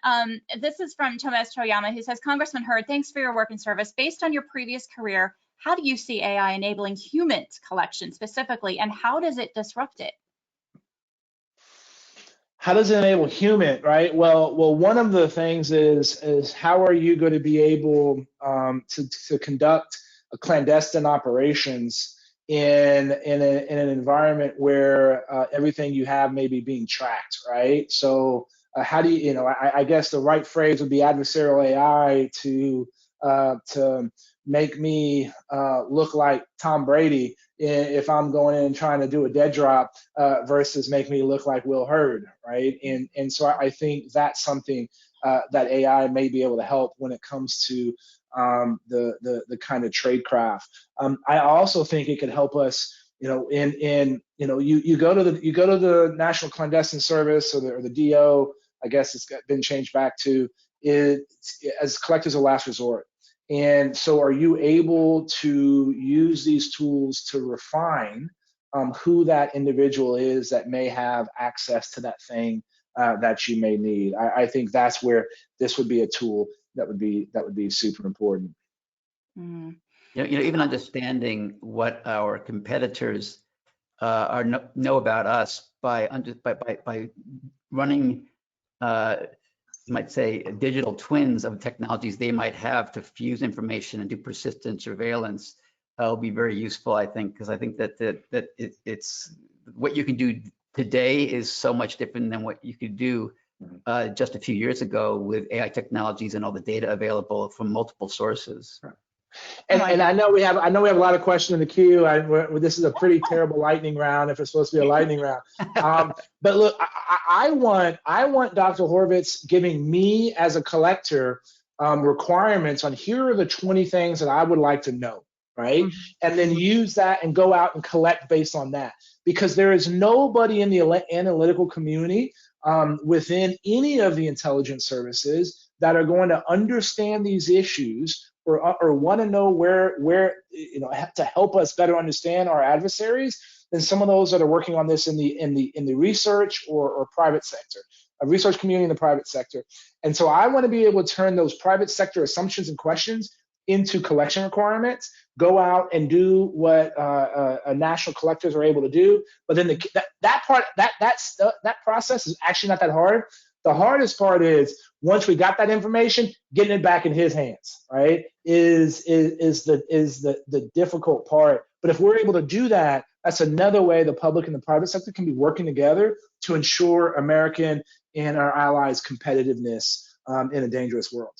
This is from Tomas Toyama, who says, Congressman Hurd, thanks for your work and service. Based on your previous career, how do you see AI enabling humans collection specifically, and how does it disrupt it? How does it enable human, right? Well, one of the things is how are you going to be able to conduct a clandestine operations in an environment where everything you have may be being tracked, right? So how do you, I guess the right phrase would be adversarial AI to make me look like Tom Brady if I'm going in and trying to do a dead drop versus make me look like Will Hurd, right? And so I think that's something that AI may be able to help when it comes to the kind of tradecraft. I also think it could help us, you go to the National Clandestine Service or the DO, I guess it's been changed back to it as collectors of last resort. And so are you able to use these tools to refine who that individual is that may have access to that thing that you may need? I think that's where this would be a tool that would be super important. Mm. Even understanding what our competitors know about us by running you might say digital twins of technologies they might have to fuse information and do persistent surveillance will be very useful, I think, because I think that it's what you can do today is so much different than what you could do just a few years ago with AI technologies and all the data available from multiple sources. And I know we have a lot of questions in the queue. This is a pretty terrible lightning round if it's supposed to be a lightning round. But look, I want Dr. Horvitz giving me as a collector requirements on here are the 20 things that I would like to know, right? And then use that and go out and collect based on that. Because there is nobody in the analytical community within any of the intelligence services that are going to understand these issues or want to know where to help us better understand our adversaries than some of those that are working on this in the research or private sector, a research community in the private sector. And so I want to be able to turn those private sector assumptions and questions into collection requirements, go out and do what national collectors are able to do. But then that process is actually not that hard. The hardest part is once we got that information, getting it back in his hands, right? Is the difficult part. But if we're able to do that, that's another way the public and the private sector can be working together to ensure American and our allies' competitiveness in a dangerous world.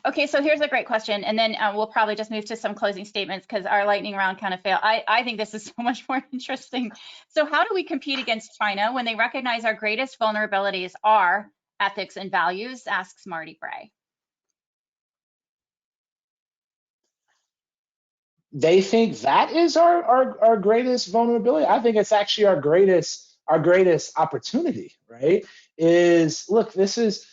Okay, so here's a great question, and then we'll probably just move to some closing statements because our lightning round kind of failed. I think this is so much more interesting. So how do we compete against China when they recognize our greatest vulnerabilities are ethics and values, asks Marty Gray. They think that is our greatest vulnerability. I think it's actually our greatest opportunity, right? Is look, this is,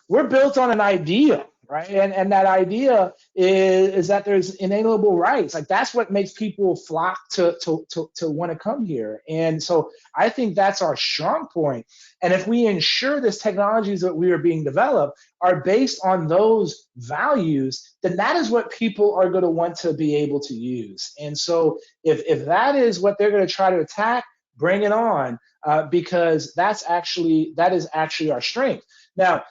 we're built on an idea, right? And that idea is that there's inalienable rights. Like that's what makes people flock to want to come here. And so I think that's our strong point. And if we ensure this technologies that we are being developed are based on those values, then that is what people are going to want to be able to use. And so if that is what they're going to try to attack, bring it on, because that is actually our strength. Now,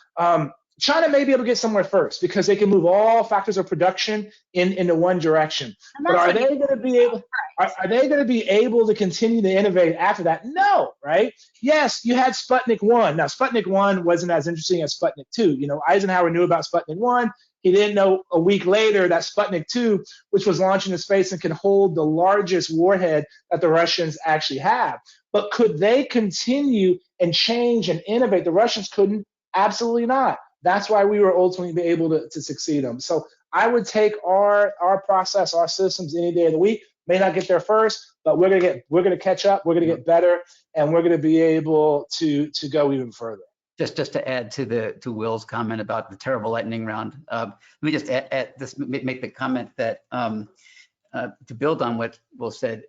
China may be able to get somewhere first because they can move all factors of production into one direction. But are they going to be able? Are they going to be able to continue to innovate after that? No, right? Yes, you had Sputnik 1. Now, Sputnik 1 wasn't as interesting as Sputnik 2. Eisenhower knew about Sputnik 1. He didn't know a week later that Sputnik 2, which was launched into space and can hold the largest warhead that the Russians actually have. But could they continue and change and innovate? The Russians couldn't. Absolutely not. That's why we were ultimately able to succeed them. So I would take our process, our systems any day of the week. May not get there first, but we're gonna catch up. We're gonna get better, and we're gonna be able to go even further. Just to add to Will's comment about the terrible lightning round, let me just make the comment that to build on what Will said,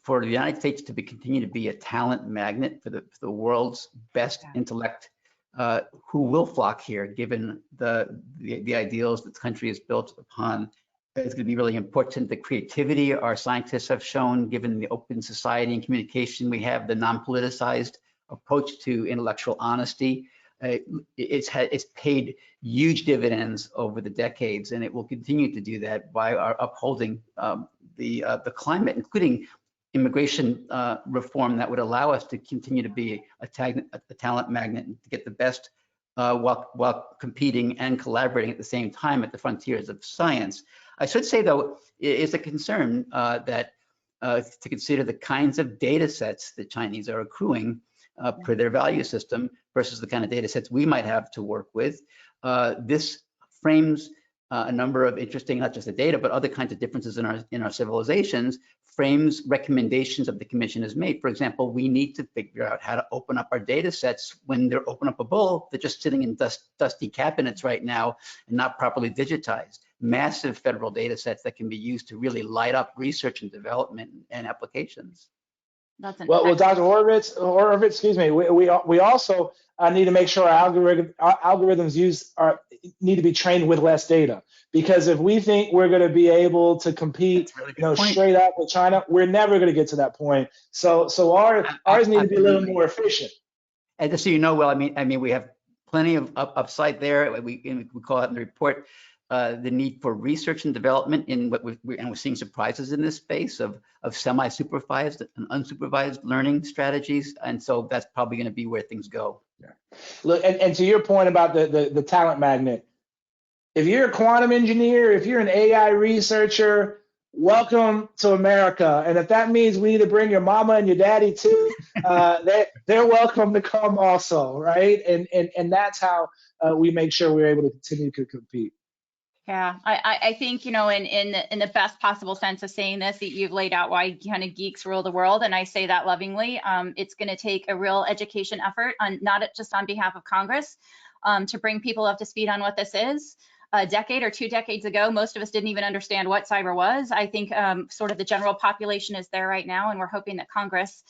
for the United States to continue to be a talent magnet for the world's best intellect, who will flock here, given the ideals that the country is built upon. It's going to be really important. The creativity our scientists have shown, given the open society and communication we have, the non-politicized approach to intellectual honesty, it's paid huge dividends over the decades, and it will continue to do that by our upholding the climate, including immigration reform that would allow us to continue to be a talent magnet and to get the best while competing and collaborating at the same time at the frontiers of science. I should say, though, it is a concern that to consider the kinds of data sets that Chinese are accruing per their value system versus the kind of data sets we might have to work with. This frames a number of interesting, not just the data, but other kinds of differences in our civilizations, frames recommendations that the commission has made. For example, we need to figure out how to open up our data sets when they're open-upable. They're just sitting in dusty cabinets right now and not properly digitized. Massive federal data sets that can be used to really light up research and development and applications. Well, Dr. Horvitz, excuse me, we also need to make sure our algorithms need to be trained with less data, because if we think we're going to be able to compete, straight up with China, we're never going to get to that point. So ours need to be a little more efficient. And just so you know, Will, I mean, we have plenty of upside there. We call it in the report. the need for research and development in what we're seeing surprises in this space of semi-supervised and unsupervised learning strategies. And so that's probably going to be where things go. Yeah. Look, and to your point about the talent magnet, if you're a quantum engineer, if you're an AI researcher, welcome to America. And if that means we need to bring your mama and your daddy too, they're welcome to come also, right? And that's how we make sure we're able to continue to compete. Yeah, I think, in the best possible sense of saying this, that you've laid out why kind of geeks rule the world, and I say that lovingly. It's going to take a real education effort, not just on behalf of Congress, to bring people up to speed on what this is. A decade or 2 decades ago, most of us didn't even understand what cyber was. I think sort of the general population is there right now, and we're hoping that Congress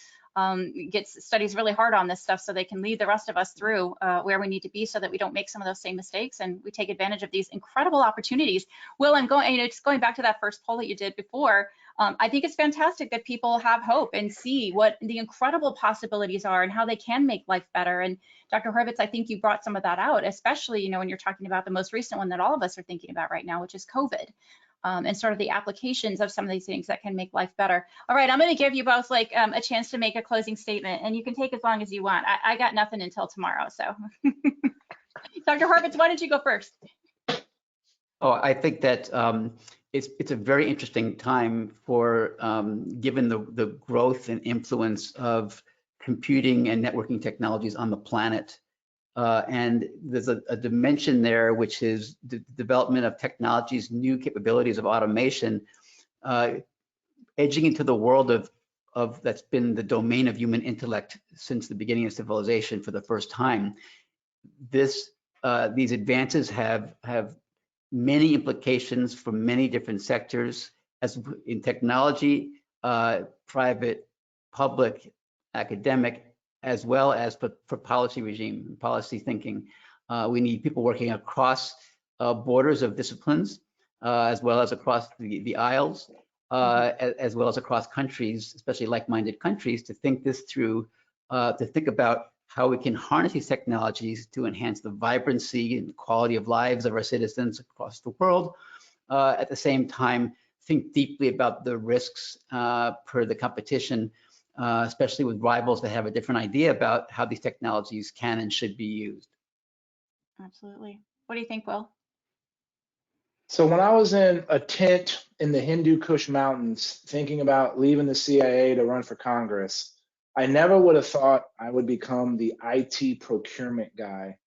studies really hard on this stuff so they can lead the rest of us through where we need to be so that we don't make some of those same mistakes and we take advantage of these incredible opportunities. Will, I'm just going back to that first poll that you did before. I think it's fantastic that people have hope and see what the incredible possibilities are and how they can make life better. And Dr. Horvitz, I think you brought some of that out, especially, when you're talking about the most recent one that all of us are thinking about right now, which is COVID. And sort of the applications of some of these things that can make life better. All right, I'm going to give you both a chance to make a closing statement, and you can take as long as you want. I got nothing until tomorrow, so. Dr. Horvitz, why don't you go first? Oh, I think that it's a very interesting time for, given the growth and influence of computing and networking technologies on the planet. And there's a dimension there, which is the development of technologies, new capabilities of automation, edging into the world of that's been the domain of human intellect since the beginning of civilization for the first time. These advances have many implications for many different sectors, as in technology, private, public, academic, as well as for policy regime and policy thinking. We need people working across borders of disciplines, as well as across the aisles, as well as across countries, especially like-minded countries, to think this through, to think about how we can harness these technologies to enhance the vibrancy and quality of lives of our citizens across the world. At the same time, think deeply about the risks per the competition, especially with rivals that have a different idea about how these technologies can and should be used. Absolutely. What do you think, Will? So when I was in a tent in the Hindu Kush Mountains thinking about leaving the CIA to run for Congress, I never would have thought I would become the IT procurement guy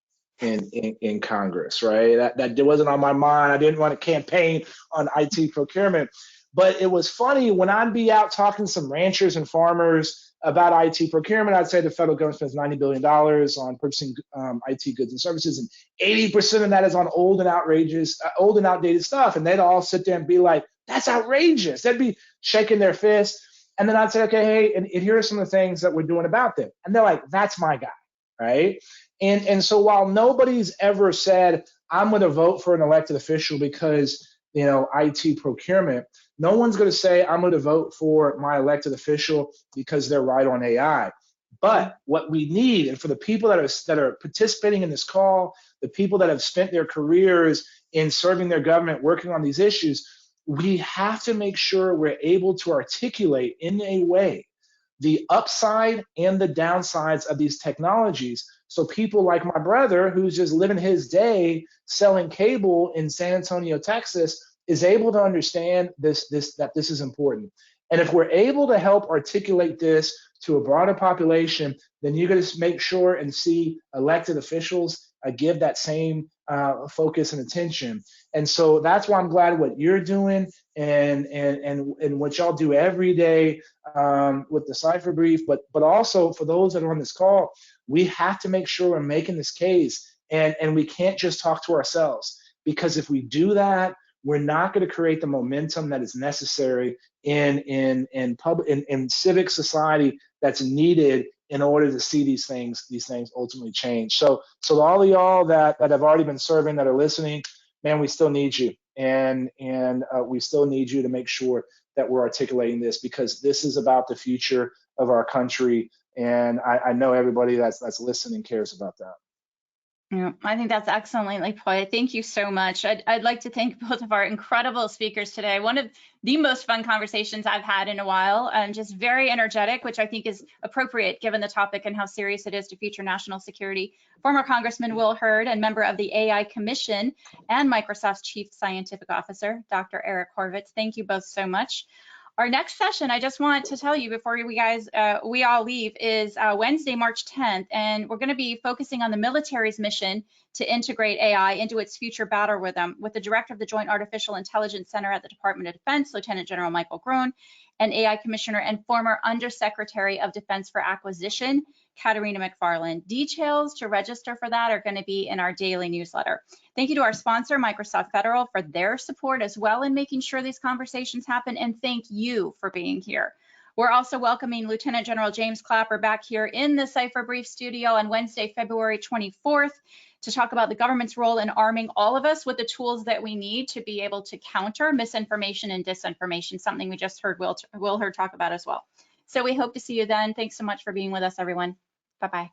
in Congress, right? That wasn't on my mind. I didn't want to campaign on IT procurement. But it was funny when I'd be out talking to some ranchers and farmers about IT procurement. I'd say the federal government spends $90 billion on purchasing IT goods and services, and 80% of that is on old and outdated stuff. And they'd all sit there and be like, "That's outrageous." They'd be shaking their fists. And then I'd say, "Okay, hey, and here are some of the things that we're doing about them." And they're like, "That's my guy," right? And so while nobody's ever said, "I'm going to vote for an elected official because IT procurement," no one's going to say, "I'm going to vote for my elected official because they're right on AI." But what we need, and for the people that are participating in this call, the people that have spent their careers in serving their government, working on these issues, we have to make sure we're able to articulate in a way the upside and the downsides of these technologies. So people like my brother, who's just living his day selling cable in San Antonio, Texas, is able to understand that this is important. And if we're able to help articulate this to a broader population, then you're going to make sure and see elected officials give that same focus and attention. And so that's why I'm glad what you're doing and what y'all do every day with the Cipher brief, but also for those that are on this call, we have to make sure we're making this case, and we can't just talk to ourselves, because if we do that, we're not going to create the momentum that is necessary in civic society that's needed in order to see these things ultimately change. So all of y'all that have already been serving, that are listening, man, we still need you, and we still need you to make sure that we're articulating this, because this is about the future of our country, and I know everybody that's listening cares about that. Yeah, I think that's excellently put. Thank you so much. I'd like to thank both of our incredible speakers today. One of the most fun conversations I've had in a while, and just very energetic, which I think is appropriate given the topic and how serious it is to future national security. Former Congressman Will Hurd and member of the AI Commission and Microsoft's Chief Scientific Officer, Dr. Eric Horvitz. Thank you both so much. Our next session, I just want to tell you before we all leave, is Wednesday, March 10th, and we're going to be focusing on the military's mission to integrate AI into its future battle rhythm with the director of the Joint Artificial Intelligence Center at the Department of Defense, Lieutenant General Michael Groen, and AI Commissioner and former Undersecretary of Defense for Acquisition, Katerina McFarland. Details to register for that are going to be in our daily newsletter. Thank you to our sponsor, Microsoft Federal, for their support as well in making sure these conversations happen, and thank you for being here. We're also welcoming Lieutenant General James Clapper back here in the Cipher Brief studio on Wednesday, February 24th to talk about the government's role in arming all of us with the tools that we need to be able to counter misinformation and disinformation, something we just heard Will Hurd talk about as well. So we hope to see you then. Thanks so much for being with us, everyone. Bye-bye.